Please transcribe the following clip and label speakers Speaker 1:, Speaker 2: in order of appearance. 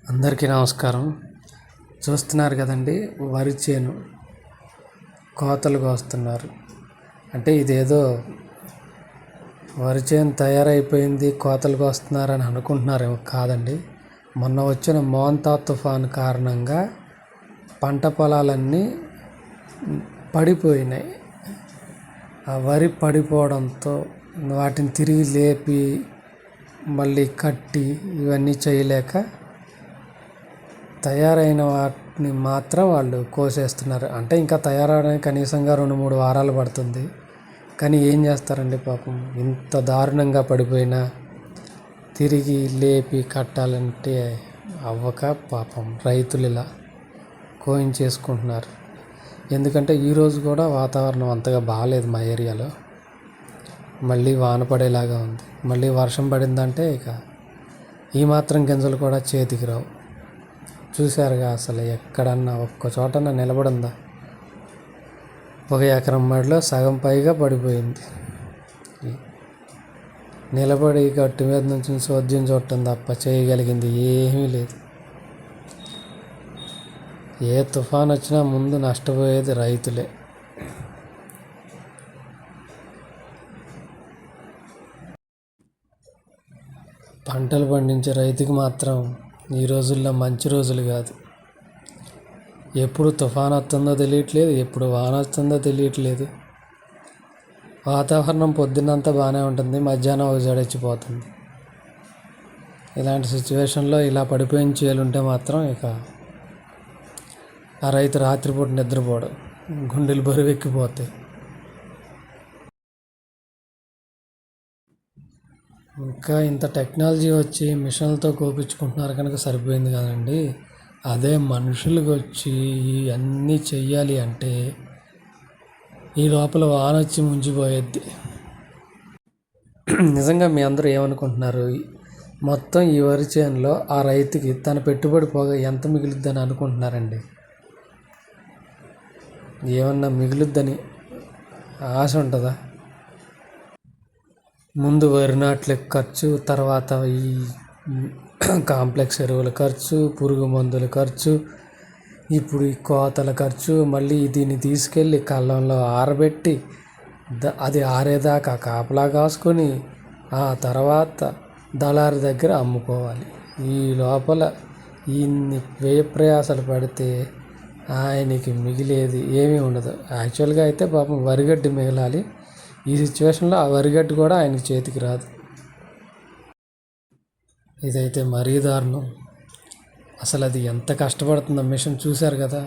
Speaker 1: అందరికీ నమస్కారం. చూస్తున్నారు కదండి, వరి చేను కోతలు కోస్తున్నారు. అంటే ఇదేదో వరి చేను తయారైపోయింది కోతలు కోస్తున్నారని అనుకుంటున్నారేమో. కాదండి, మొన్న వచ్చిన మోంతా తుఫాను కారణంగా పంట పొలాలన్నీ పడిపోయినాయి. ఆ వరి పడిపోవడంతో వాటిని తిరిగి లేపి మళ్ళీ కట్టి ఇవన్నీ చేయలేక తయారైన వాటిని మాత్రం వాళ్ళు కోసేస్తున్నారు. అంటే ఇంకా తయారవడానికి కనీసంగా 2-3 వారాలు పడుతుంది. కానీ ఏం చేస్తారండి పాపం, ఇంత దారుణంగా పడిపోయినా తిరిగి లేపి కట్టాలంటే అవ్వక పాపం రైతులు ఇలా కోయించేసుకుంటున్నారు. ఎందుకంటే ఈరోజు కూడా వాతావరణం అంతగా బాగాలేదు మా ఏరియాలో. మళ్ళీ వాన పడేలాగా ఉంది. మళ్ళీ వర్షం పడిందంటే ఇక ఈ మాత్రం గింజలు కూడా చేతికి రావు. చూశారుగా, అసలు ఎక్కడన్నా ఒక్క చోటన్నా నిలబడిందా? 1 ఎకరం మడిలో సగం పైగా పడిపోయింది. నిలబడి గట్టు మీద నుంచి సోద్యం చూడటం తప్ప చేయగలిగింది ఏమీ లేదు. ఏ తుఫాన్ వచ్చినా ముందు నష్టపోయేది రైతులే. పంటలు పండించే రైతుకి మాత్రం ఈ రోజుల్లో మంచి రోజులు కాదు. ఎప్పుడు తుఫాన్ వస్తుందో తెలియట్లేదు, ఎప్పుడు వాన వస్తుందో తెలియట్లేదు. వాతావరణం పొద్దున్నంతా బాగానే ఉంటుంది, మధ్యాహ్నం ఒక జడెచ్చిపోతుంది. ఇలాంటి సిచ్యువేషన్లో ఇలా పడిపోయిన చేలుంటే మాత్రం ఇక ఆ రైతు రాత్రిపూట నిద్రపోడు, గుండెలు బరువెక్కిపోతాయి. ఇంకా ఇంత టెక్నాలజీ వచ్చి మిషన్లతో కోపించుకుంటున్నారు కనుక సరిపోయింది కదండి. అదే మనుషులకు వచ్చి అన్నీ చెయ్యాలి అంటే ఈ లోపల వాన వచ్చి ముంచిపోయేద్ది. నిజంగా మీ అందరూ ఏమనుకుంటున్నారు? మొత్తం ఈ వరి చేనులో ఆ రైతుకి తన పెట్టుబడి పోగా ఎంత మిగులుద్దని అనుకుంటున్నారండి? ఏమన్నా మిగులుద్దని ఆశ ఉంటుందా? ముందు వరి నాట్లకు ఖర్చు, తర్వాత ఈ కాంప్లెక్స్ ఎరువుల ఖర్చు, పురుగు మందుల ఖర్చు, ఇప్పుడు ఈ కోతల ఖర్చు, మళ్ళీ దీన్ని తీసుకెళ్ళి కళ్ళంలో ఆరబెట్టి అది ఆరేదాకా కాపలా కాసుకొని ఆ తర్వాత దళారి దగ్గర అమ్ముకోవాలి. ఈ లోపల ఇన్ని వ్యయ ప్రయాసాలు పడితే ఆయనకి మిగిలేది ఏమీ ఉండదు. యాక్చువల్గా అయితే పాపం వరిగడ్డి మిగలాలి. ఈ సిచ్యువేషన్లో ఆ వరిగడ్డి కూడా ఆయనకి చేతికి రాదు. ఇదైతే మరీ దారుణం. అసలు అది ఎంత కష్టపడుతుందో మిషన్ చూశారు కదా.